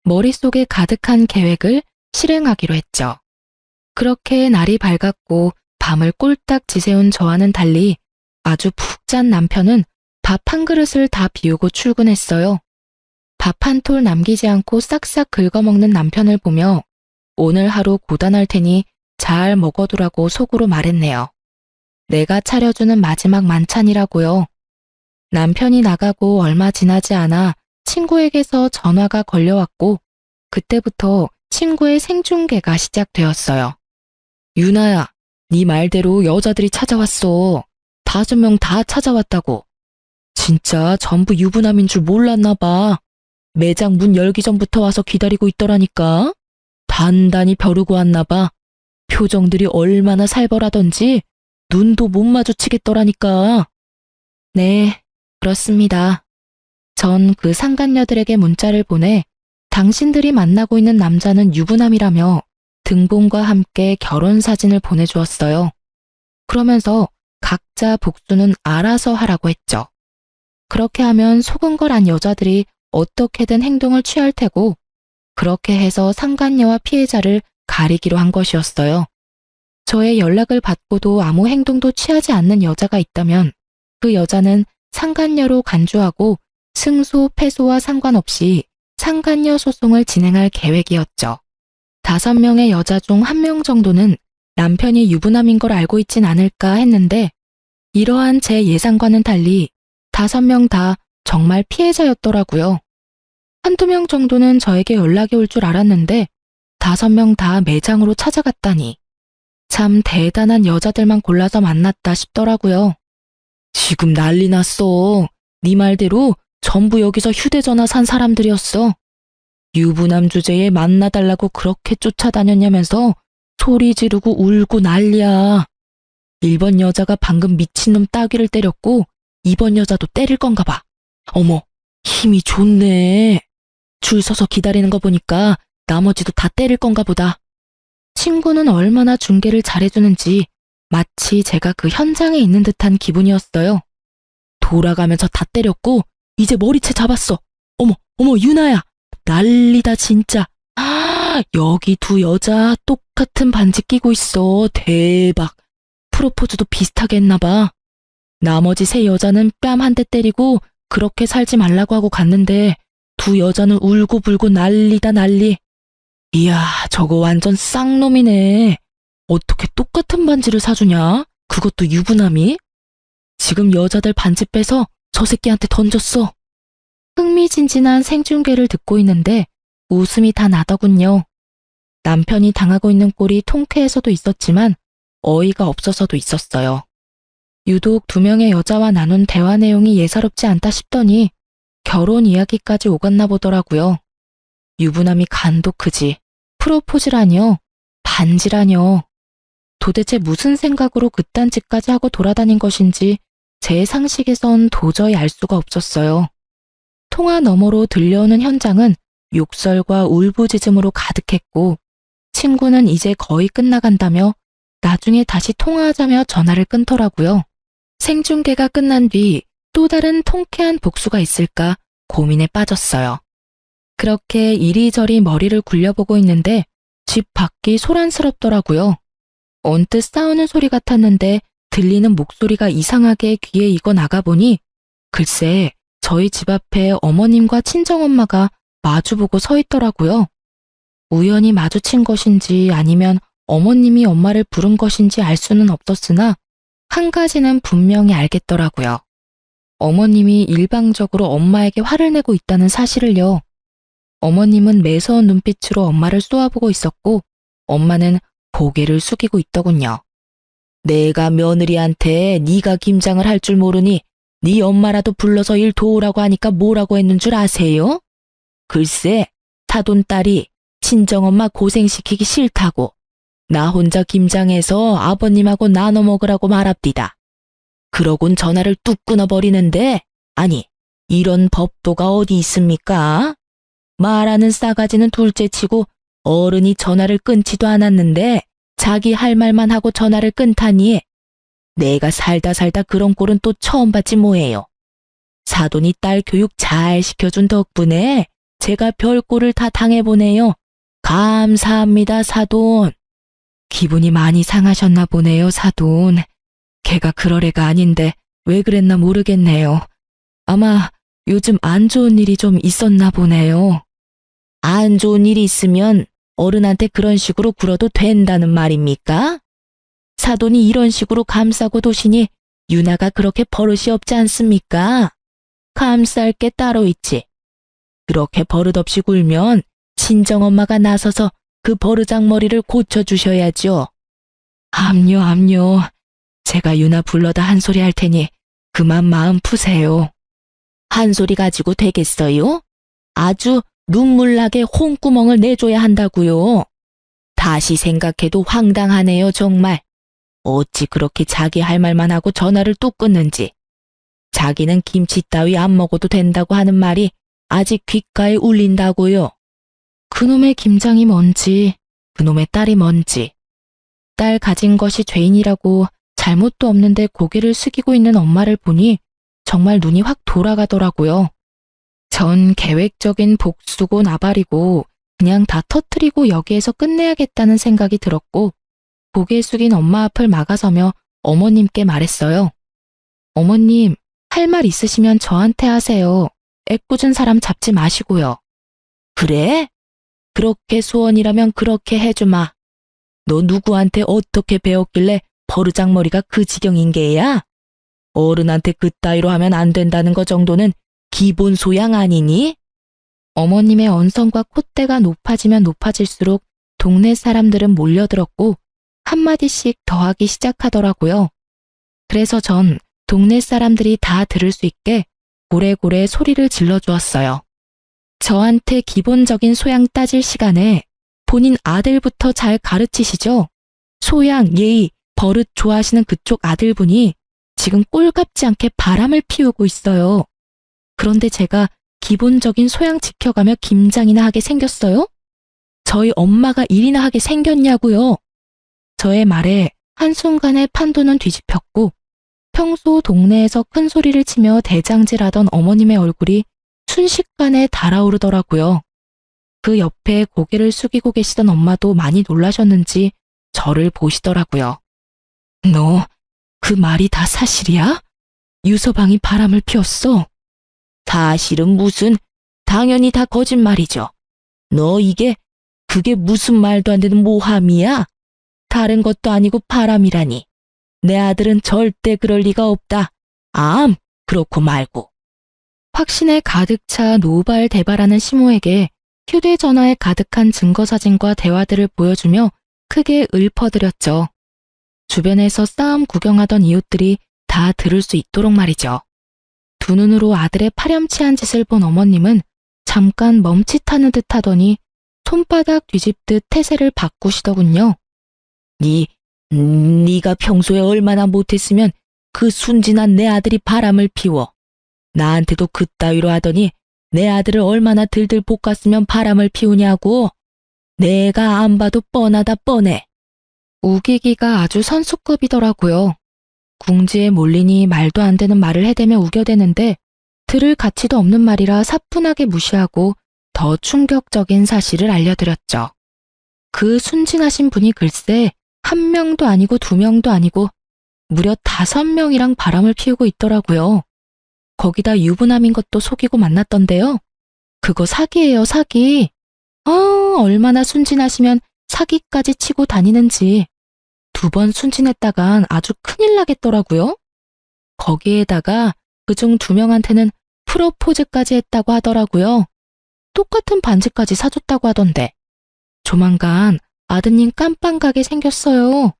Speaker 1: 머릿속에 가득한 계획을 실행하기로 했죠. 그렇게 날이 밝았고 밤을 꼴딱 지새운 저와는 달리 아주 푹 잔 남편은 밥 한 그릇을 다 비우고 출근했어요. 밥 한 톨 남기지 않고 싹싹 긁어먹는 남편을 보며 오늘 하루 고단할 테니 잘 먹어두라고 속으로 말했네요. 내가 차려주는 마지막 만찬이라고요. 남편이 나가고 얼마 지나지 않아 친구에게서 전화가 걸려왔고 그때부터 친구의 생중계가 시작되었어요. 유나야, 네 말대로 여자들이 찾아왔어. 5명 다 찾아왔다고. 진짜 전부 유부남인 줄 몰랐나 봐. 매장 문 열기 전부터 와서 기다리고 있더라니까. 단단히 벼르고 왔나 봐. 표정들이 얼마나 살벌하던지 눈도 못 마주치겠더라니까. 네, 그렇습니다. 전 그 상간녀들에게 문자를 보내 당신들이 만나고 있는 남자는 유부남이라며 등본과 함께 결혼 사진을 보내주었어요. 그러면서 각자 복수는 알아서 하라고 했죠. 그렇게 하면 속은 걸 안 여자들이 어떻게든 행동을 취할 테고 그렇게 해서 상간녀와 피해자를 가리기로 한 것이었어요. 저의 연락을 받고도 아무 행동도 취하지 않는 여자가 있다면 그 여자는 상간녀로 간주하고 승소, 패소와 상관없이 상간녀 소송을 진행할 계획이었죠. 5명의 여자 중 1명 정도는 남편이 유부남인 걸 알고 있진 않을까 했는데 이러한 제 예상과는 달리 5명 다 정말 피해자였더라고요. 1~2명 정도는 저에게 연락이 올 줄 알았는데 5명 다 매장으로 찾아갔다니 참 대단한 여자들만 골라서 만났다 싶더라고요. 지금 난리 났어. 네 말대로 전부 여기서 휴대전화 산 사람들이었어. 유부남 주제에 만나달라고 그렇게 쫓아다녔냐면서 소리 지르고 울고 난리야. 1번 여자가 방금 미친놈 따귀를 때렸고 2번 여자도 때릴 건가 봐. 어머, 힘이 좋네. 줄 서서 기다리는 거 보니까 나머지도 다 때릴 건가 보다. 친구는 얼마나 중계를 잘해주는지 마치 제가 그 현장에 있는 듯한 기분이었어요. 돌아가면서 다 때렸고 이제 머리채 잡았어. 어머, 유나야. 난리다 진짜. 여기 2 여자 똑같은 반지 끼고 있어. 대박. 프로포즈도 비슷하게 했나 봐. 나머지 3 여자는 뺨 한 대 때리고 그렇게 살지 말라고 하고 갔는데 2 여자는 울고불고 난리다 난리. 이야, 저거 완전 쌍놈이네. 어떻게 똑같은 반지를 사주냐? 그것도 유부남이? 지금 여자들 반지 빼서 저 새끼한테 던졌어. 흥미진진한 생중계를 듣고 있는데 웃음이 다 나더군요. 남편이 당하고 있는 꼴이 통쾌해서도 있었지만 어이가 없어서도 있었어요. 유독 두 명의 여자와 나눈 대화 내용이 예사롭지 않다 싶더니 결혼 이야기까지 오갔나 보더라고요. 유부남이 간도 크지. 프로포즈라뇨. 반지라뇨. 도대체 무슨 생각으로 그딴 짓까지 하고 돌아다닌 것인지 제 상식에선 도저히 알 수가 없었어요. 통화 너머로 들려오는 현장은 욕설과 울부짖음으로 가득했고 친구는 이제 거의 끝나간다며 나중에 다시 통화하자며 전화를 끊더라고요. 생중계가 끝난 뒤 또 다른 통쾌한 복수가 있을까 고민에 빠졌어요. 그렇게 이리저리 머리를 굴려보고 있는데 집 밖이 소란스럽더라고요. 언뜻 싸우는 소리 같았는데 들리는 목소리가 이상하게 귀에 익어 나가보니 글쎄 저희 집 앞에 어머님과 친정엄마가 마주보고 서 있더라고요. 우연히 마주친 것인지 아니면 어머님이 엄마를 부른 것인지 알 수는 없었으나 한 가지는 분명히 알겠더라고요. 어머님이 일방적으로 엄마에게 화를 내고 있다는 사실을요. 어머님은 매서운 눈빛으로 엄마를 쏘아보고 있었고 엄마는 고개를 숙이고 있더군요. 내가 며느리한테 네가 김장을 할 줄 모르니 네 엄마라도 불러서 일 도우라고 하니까 뭐라고 했는 줄 아세요? 글쎄, 사돈딸이 친정엄마 고생시키기 싫다고 나 혼자 김장해서 아버님하고 나눠 먹으라고 말합디다. 그러곤 전화를 뚝 끊어버리는데 아니 이런 법도가 어디 있습니까? 말하는 싸가지는 둘째치고 어른이 전화를 끊지도 않았는데 자기 할 말만 하고 전화를 끊다니 내가 살다 그런 꼴은 또 처음 봤지 뭐예요. 사돈이 딸 교육 잘 시켜준 덕분에 제가 별꼴을 다 당해보네요. 감사합니다, 사돈. 기분이 많이 상하셨나 보네요, 사돈. 걔가 그럴 애가 아닌데 왜 그랬나 모르겠네요. 아마 요즘 안 좋은 일이 좀 있었나 보네요. 안 좋은 일이 있으면 어른한테 그런 식으로 굴어도 된다는 말입니까? 사돈이 이런 식으로 감싸고 도시니 유나가 그렇게 버릇이 없지 않습니까? 감쌀 게 따로 있지. 그렇게 버릇없이 굴면 친정엄마가 나서서 그 버르장머리를 고쳐주셔야죠. 암요. 제가 유나 불러다 한 소리 할 테니 그만 마음 푸세요. 한 소리 가지고 되겠어요? 아주 눈물나게 홍구멍을 내줘야 한다고요. 다시 생각해도 황당하네요, 정말. 어찌 그렇게 자기 할 말만 하고 전화를 뚝 끊는지. 자기는 김치 따위 안 먹어도 된다고 하는 말이 아직 귓가에 울린다고요. 그놈의 김장이 뭔지, 그놈의 딸이 뭔지. 딸 가진 것이 죄인이라고 잘못도 없는데 고개를 숙이고 있는 엄마를 보니 정말 눈이 확 돌아가더라고요. 전 계획적인 복수고 나발이고 그냥 다 터뜨리고 여기에서 끝내야겠다는 생각이 들었고 고개 숙인 엄마 앞을 막아서며 어머님께 말했어요. 어머님, 할 말 있으시면 저한테 하세요. 애꿎은 사람 잡지 마시고요. 그래? 그렇게 소원이라면 그렇게 해주마. 너 누구한테 어떻게 배웠길래 버르장머리가 그 지경인 게야? 어른한테 그따위로 하면 안 된다는 거 정도는 기본 소양 아니니? 어머님의 언성과 콧대가 높아지면 높아질수록 동네 사람들은 몰려들었고 한마디씩 더하기 시작하더라고요. 그래서 전 동네 사람들이 다 들을 수 있게 고래고래 소리를 질러주었어요. 저한테 기본적인 소양 따질 시간에 본인 아들부터 잘 가르치시죠? 소양, 예의, 버릇 좋아하시는 그쪽 아들분이 지금 꼴같지 않게 바람을 피우고 있어요. 그런데 제가 기본적인 소양 지켜가며 김장이나 하게 생겼어요? 저희 엄마가 일이나 하게 생겼냐고요? 저의 말에 한순간에 판도는 뒤집혔고 평소 동네에서 큰 소리를 치며 대장질하던 어머님의 얼굴이 순식간에 달아오르더라고요. 그 옆에 고개를 숙이고 계시던 엄마도 많이 놀라셨는지 저를 보시더라고요. 너, 그 말이 다 사실이야? 유서방이 바람을 피웠어? 사실은 무슨, 당연히 다 거짓말이죠. 너 그게 무슨 말도 안 되는 모함이야? 다른 것도 아니고 바람이라니. 내 아들은 절대 그럴 리가 없다. 그렇고 말고. 확신에 가득 차 노발대발하는 시모에게 휴대전화에 가득한 증거사진과 대화들을 보여주며 크게 읊어드렸죠. 주변에서 싸움 구경하던 이웃들이 다 들을 수 있도록 말이죠. 두 눈으로 아들의 파렴치한 짓을 본 어머님은 잠깐 멈칫하는 듯 하더니 손바닥 뒤집듯 태세를 바꾸시더군요.
Speaker 2: 네가 평소에 얼마나 못했으면 그 순진한 내 아들이 바람을 피워. 나한테도 그따위로 하더니 내 아들을 얼마나 들들 볶았으면 바람을 피우냐고. 내가 안 봐도 뻔하다 뻔해.
Speaker 1: 우기기가 아주 선수급이더라고요. 궁지에 몰리니 말도 안 되는 말을 해대며 우겨대는데 들을 가치도 없는 말이라 사뿐하게 무시하고 더 충격적인 사실을 알려드렸죠. 그 순진하신 분이 글쎄 1명도 아니고 2명도 아니고 무려 5명이랑 바람을 피우고 있더라고요. 거기다 유부남인 것도 속이고 만났던데요. 그거 사기예요, 사기. 얼마나 순진하시면 사기까지 치고 다니는지. 2번 순진했다간 아주 큰일 나겠더라고요. 거기에다가 그중 2명한테는 프로포즈까지 했다고 하더라고요. 똑같은 반지까지 사줬다고 하던데. 조만간 아드님 깜빵 가게 생겼어요.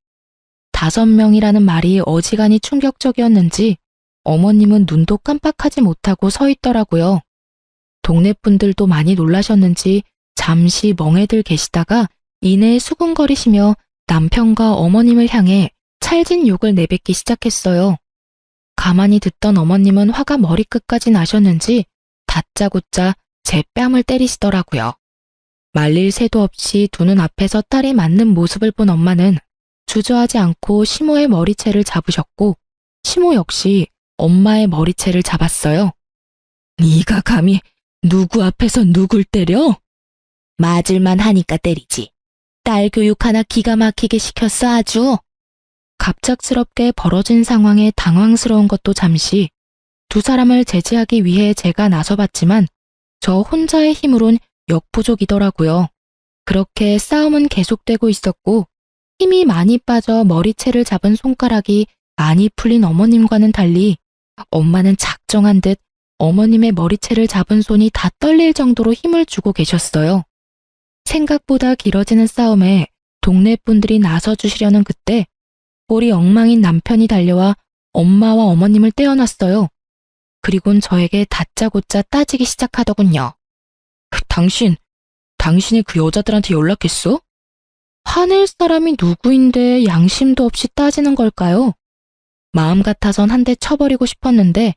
Speaker 1: 5명이라는 말이 어지간히 충격적이었는지 어머님은 눈도 깜빡하지 못하고 서 있더라고요. 동네 분들도 많이 놀라셨는지 잠시 멍해들 계시다가 이내 수군거리시며 남편과 어머님을 향해 찰진 욕을 내뱉기 시작했어요. 가만히 듣던 어머님은 화가 머리끝까지 나셨는지 다짜고짜 제 뺨을 때리시더라고요. 말릴 새도 없이 두 눈 앞에서 딸이 맞는 모습을 본 엄마는 주저하지 않고 시모의 머리채를 잡으셨고 시모 역시 엄마의 머리채를 잡았어요. 네가 감히 누구 앞에서 누굴 때려? 맞을만 하니까 때리지. 딸 교육 하나 기가 막히게 시켰어 아주. 갑작스럽게 벌어진 상황에 당황스러운 것도 잠시 두 사람을 제지하기 위해 제가 나서봤지만 저 혼자의 힘으론 역부족이더라고요. 그렇게 싸움은 계속되고 있었고 힘이 많이 빠져 머리채를 잡은 손가락이 많이 풀린 어머님과는 달리 엄마는 작정한 듯 어머님의 머리채를 잡은 손이 다 떨릴 정도로 힘을 주고 계셨어요. 생각보다 길어지는 싸움에 동네 분들이 나서주시려는 그때 꼴이 엉망인 남편이 달려와 엄마와 어머님을 떼어놨어요. 그리곤 저에게 다짜고짜 따지기 시작하더군요. 당신이 그 여자들한테 연락했어? 화낼 사람이 누구인데 양심도 없이 따지는 걸까요? 마음 같아선 한 대 쳐버리고 싶었는데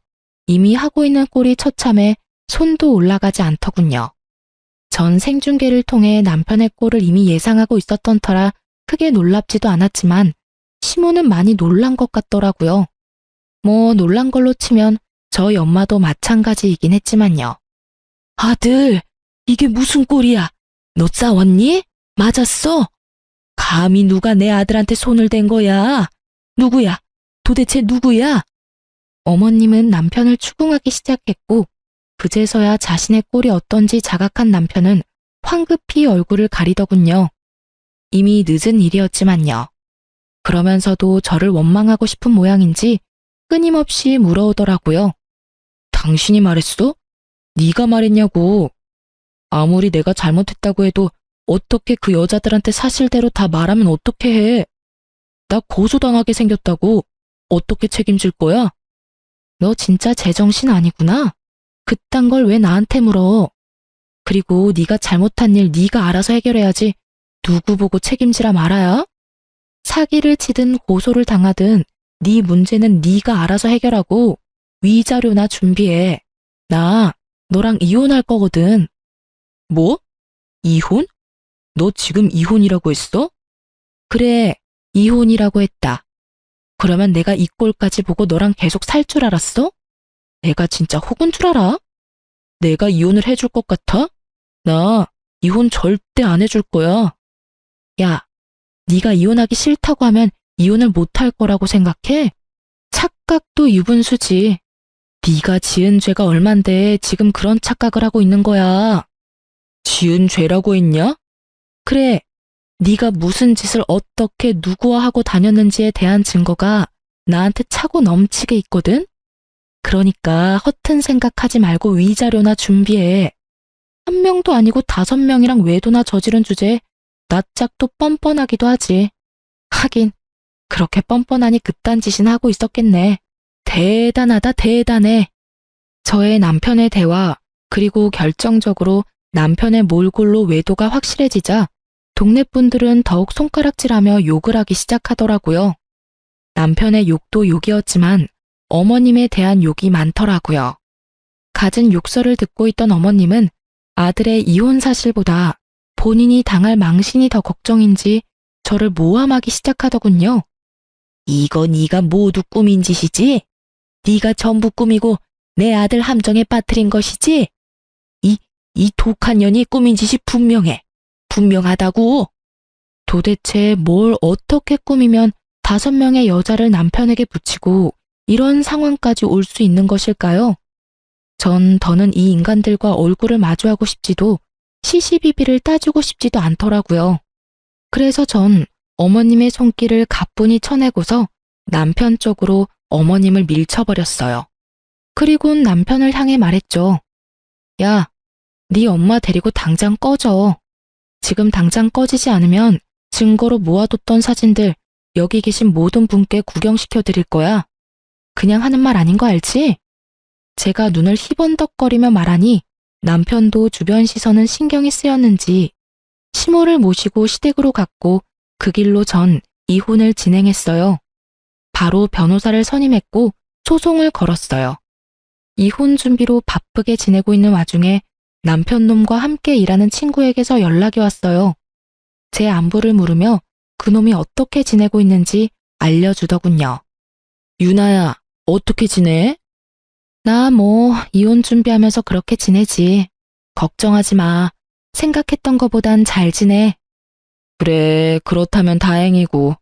Speaker 1: 이미 하고 있는 꼴이 처참해 손도 올라가지 않더군요. 전 생중계를 통해 남편의 꼴을 이미 예상하고 있었던 터라 크게 놀랍지도 않았지만 시모는 많이 놀란 것 같더라고요. 뭐 놀란 걸로 치면 저희 엄마도 마찬가지이긴 했지만요. 아들, 이게 무슨 꼴이야? 너 싸웠니? 맞았어? 감히 누가 내 아들한테 손을 댄 거야? 누구야? 도대체 누구야? 어머님은 남편을 추궁하기 시작했고 그제서야 자신의 꼴이 어떤지 자각한 남편은 황급히 얼굴을 가리더군요. 이미 늦은 일이었지만요. 그러면서도 저를 원망하고 싶은 모양인지 끊임없이 물어오더라고요. 당신이 말했어? 네가 말했냐고. 아무리 내가 잘못했다고 해도 어떻게 그 여자들한테 사실대로 다 말하면 어떻게 해? 나 고소당하게 생겼다고. 어떻게 책임질 거야? 너 진짜 제정신 아니구나. 그딴 걸 왜 나한테 물어? 그리고 네가 잘못한 일 네가 알아서 해결해야지. 누구 보고 책임지라 말아야? 사기를 치든 고소를 당하든 네 문제는 네가 알아서 해결하고 위자료나 준비해. 나 너랑 이혼할 거거든. 뭐? 이혼? 너 지금 이혼이라고 했어? 그래, 이혼이라고 했다. 그러면 내가 이 꼴까지 보고 너랑 계속 살 줄 알았어? 내가 진짜 혹은 줄 알아? 내가 이혼을 해줄 것 같아? 나 이혼 절대 안 해줄 거야. 야, 네가 이혼하기 싫다고 하면 이혼을 못 할 거라고 생각해? 착각도 유분수지. 네가 지은 죄가 얼만데 지금 그런 착각을 하고 있는 거야. 지은 죄라고 했냐? 그래, 네가 무슨 짓을 어떻게 누구와 하고 다녔는지에 대한 증거가 나한테 차고 넘치게 있거든? 그러니까 허튼 생각하지 말고 위자료나 준비해.
Speaker 2: 한 명도 아니고 5명이랑 외도나 저지른 주제에 낯짝도 뻔뻔하기도 하지. 하긴 그렇게 뻔뻔하니 그딴 짓이나 하고 있었겠네. 대단하다 대단해. 저의 남편의 대화 그리고 결정적으로 남편의 몰골로 외도가 확실해지자 동네 분들은 더욱 손가락질하며 욕을 하기 시작하더라고요. 남편의 욕도 욕이었지만 어머님에 대한 욕이 많더라고요. 갖은 욕설을 듣고 있던 어머님은 아들의 이혼 사실보다 본인이 당할 망신이 더 걱정인지 저를 모함하기 시작하더군요. 이거 네가 모두 꾸민 짓이지? 네가 전부 꾸미고 내 아들 함정에 빠뜨린 것이지? 이 독한 년이 꾸민 짓이 분명해. 분명하다고. 도대체 뭘 어떻게 꾸미면 5명의 여자를 남편에게 붙이고 이런 상황까지 올 수 있는 것일까요? 전 더는 이 인간들과 얼굴을 마주하고 싶지도 시시비비를 따지고 싶지도 않더라고요. 그래서 전 어머님의 손길을 가뿐히 쳐내고서 남편 쪽으로 어머님을 밀쳐버렸어요. 그리곤 남편을 향해 말했죠. 야, 네 엄마 데리고 당장 꺼져. 지금 당장 꺼지지 않으면 증거로 모아뒀던 사진들 여기 계신 모든 분께 구경시켜 드릴 거야. 그냥 하는 말 아닌 거 알지? 제가 눈을 희번덕거리며 말하니 남편도 주변 시선은 신경이 쓰였는지 시모를 모시고 시댁으로 갔고 그 길로 전 이혼을 진행했어요. 바로 변호사를 선임했고 소송을 걸었어요. 이혼 준비로 바쁘게 지내고 있는 와중에 남편 놈과 함께 일하는 친구에게서 연락이 왔어요. 제 안부를 물으며 그놈이 어떻게 지내고 있는지 알려주더군요. 유나야, 어떻게 지내? 나 이혼 준비하면서 그렇게 지내지. 걱정하지 마. 생각했던 것보단 잘 지내. 그래, 그렇다면 다행이고.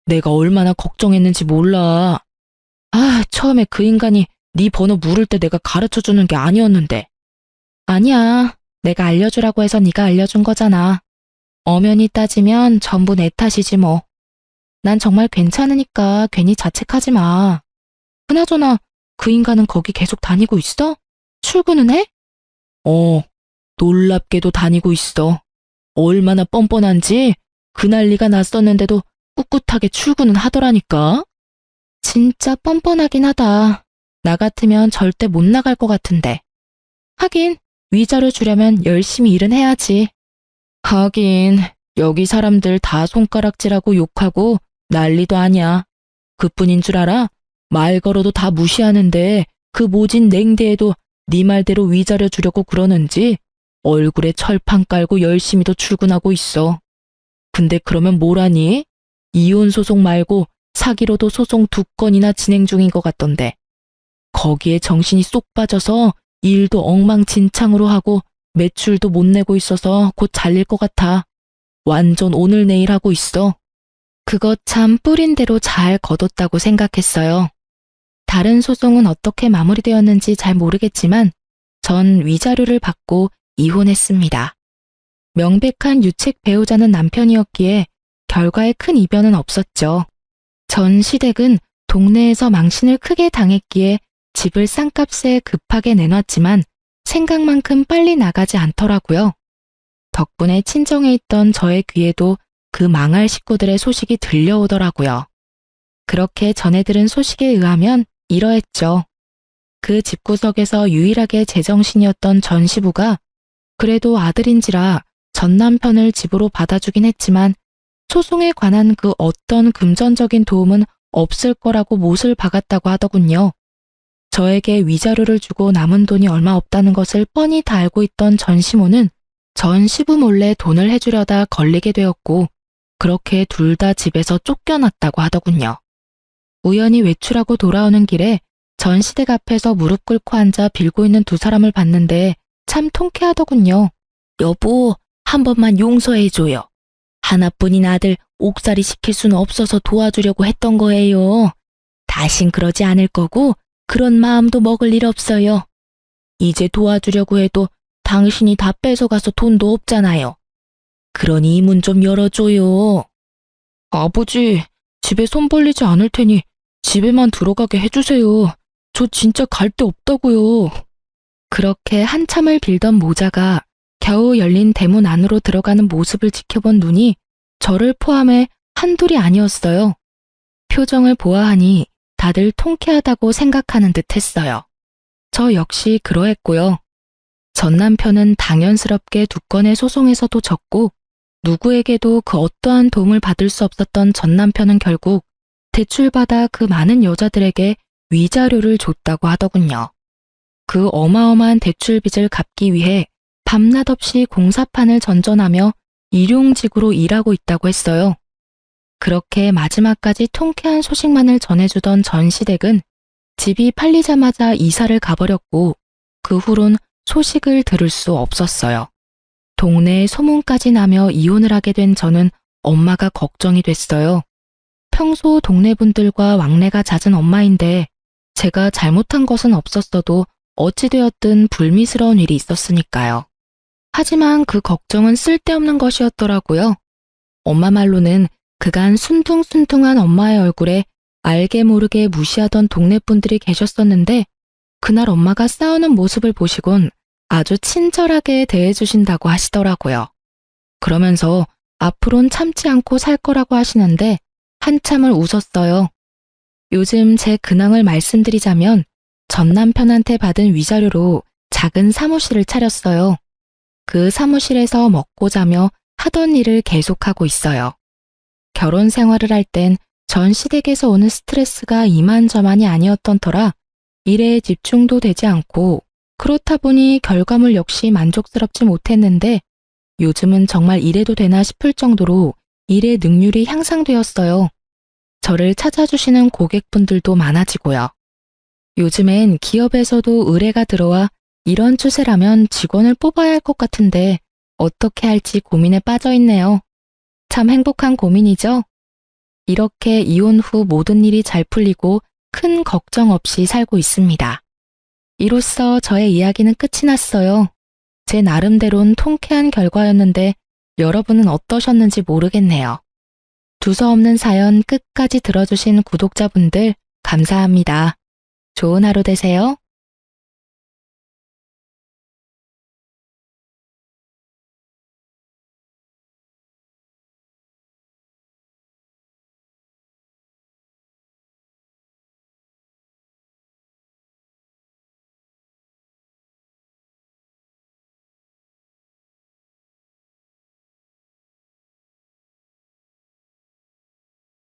Speaker 2: 내가 얼마나 걱정했는지 몰라. 처음에 그 인간이 네 번호 물을 때 내가 가르쳐주는 게 아니었는데. 아니야. 내가 알려주라고 해서 네가 알려준 거잖아. 엄연히 따지면 전부 내 탓이지 뭐. 난 정말 괜찮으니까 괜히 자책하지 마. 그나저나 그 인간은 거기 계속 다니고 있어? 출근은 해? 놀랍게도 다니고 있어. 얼마나 뻔뻔한지 그 난리가 났었는데도 꿋꿋하게 출근은 하더라니까. 진짜 뻔뻔하긴 하다. 나 같으면 절대 못 나갈 것 같은데. 하긴 위자료 주려면 열심히 일은 해야지. 하긴 여기 사람들 다 손가락질하고 욕하고 난리도 아냐. 그뿐인 줄 알아? 말 걸어도 다 무시하는데 그 모진 냉대에도 네 말대로 위자료 주려고 그러는지 얼굴에 철판 깔고 열심히도 출근하고 있어. 근데 그러면 뭐라니? 이혼 소송 말고 사기로도 소송 2건이나 진행 중인 것 같던데. 거기에 정신이 쏙 빠져서 일도 엉망진창으로 하고 매출도 못 내고 있어서 곧 잘릴 것 같아. 완전 오늘 내일 하고 있어. 그거 참 뿌린 대로 잘 거뒀다고 생각했어요. 다른 소송은 어떻게 마무리되었는지 잘 모르겠지만 전 위자료를 받고 이혼했습니다. 명백한 유책 배우자는 남편이었기에 결과에 큰 이변은 없었죠. 전 시댁은 동네에서 망신을 크게 당했기에 집을 싼값에 급하게 내놨지만 생각만큼 빨리 나가지 않더라고요. 덕분에 친정에 있던 저의 귀에도 그 망할 식구들의 소식이 들려오더라고요. 그렇게 전해 들은 소식에 의하면 이러했죠. 그 집구석에서 유일하게 제정신이었던 전 시부가 그래도 아들인지라 전 남편을 집으로 받아주긴 했지만 소송에 관한 그 어떤 금전적인 도움은 없을 거라고 못을 박았다고 하더군요. 저에게 위자료를 주고 남은 돈이 얼마 없다는 것을 뻔히 다 알고 있던 전 시모는 전 시부 몰래 돈을 해주려다 걸리게 되었고 그렇게 둘 다 집에서 쫓겨났다고 하더군요. 우연히 외출하고 돌아오는 길에 전 시댁 앞에서 무릎 꿇고 앉아 빌고 있는 두 사람을 봤는데 참 통쾌하더군요. 여보, 한 번만 용서해줘요. 하나뿐인 아들 옥살이 시킬 수는 없어서 도와주려고 했던 거예요. 다신 그러지 않을 거고 그런 마음도 먹을 일 없어요. 이제 도와주려고 해도 당신이 다 뺏어가서 돈도 없잖아요. 그러니 이 문 좀 열어줘요. 아버지, 집에 손 벌리지 않을 테니 집에만 들어가게 해주세요. 저 진짜 갈 데 없다고요. 그렇게 한참을 빌던 모자가
Speaker 1: 겨우 열린 대문 안으로 들어가는 모습을 지켜본 눈이 저를 포함해 한둘이 아니었어요. 표정을 보아하니 다들 통쾌하다고 생각하는 듯 했어요. 저 역시 그러했고요. 전 남편은 당연스럽게 2건의 소송에서도 졌고 누구에게도 그 어떠한 도움을 받을 수 없었던 전 남편은 결국 대출받아 그 많은 여자들에게 위자료를 줬다고 하더군요. 그 어마어마한 대출빚을 갚기 위해 밤낮 없이 공사판을 전전하며 일용직으로 일하고 있다고 했어요. 그렇게 마지막까지 통쾌한 소식만을 전해주던 전 시댁은 집이 팔리자마자 이사를 가버렸고 그 후론 소식을 들을 수 없었어요. 동네에 소문까지 나며 이혼을 하게 된 저는 엄마가 걱정이 됐어요. 평소 동네 분들과 왕래가 잦은 엄마인데 제가 잘못한 것은 없었어도 어찌되었든 불미스러운 일이 있었으니까요. 하지만 그 걱정은 쓸데없는 것이었더라고요. 엄마 말로는 그간 순둥순둥한 엄마의 얼굴에 알게 모르게 무시하던 동네 분들이 계셨었는데 그날 엄마가 싸우는 모습을 보시곤 아주 친절하게 대해주신다고 하시더라고요. 그러면서 앞으론 참지 않고 살 거라고 하시는데 한참을 웃었어요. 요즘 제 근황을 말씀드리자면 전 남편한테 받은 위자료로 작은 사무실을 차렸어요. 그 사무실에서 먹고 자며 하던 일을 계속하고 있어요. 결혼 생활을 할 땐 전 시댁에서 오는 스트레스가 이만저만이 아니었던 터라 일에 집중도 되지 않고 그렇다 보니 결과물 역시 만족스럽지 못했는데 요즘은 정말 이래도 되나 싶을 정도로 일의 능률이 향상되었어요. 저를 찾아주시는 고객분들도 많아지고요. 요즘엔 기업에서도 의뢰가 들어와 이런 추세라면 직원을 뽑아야 할 것 같은데 어떻게 할지 고민에 빠져 있네요. 참 행복한 고민이죠? 이렇게 이혼 후 모든 일이 잘 풀리고 큰 걱정 없이 살고 있습니다. 이로써 저의 이야기는 끝이 났어요. 제 나름대론 통쾌한 결과였는데 여러분은 어떠셨는지 모르겠네요. 두서없는 사연 끝까지 들어주신 구독자분들 감사합니다. 좋은 하루 되세요.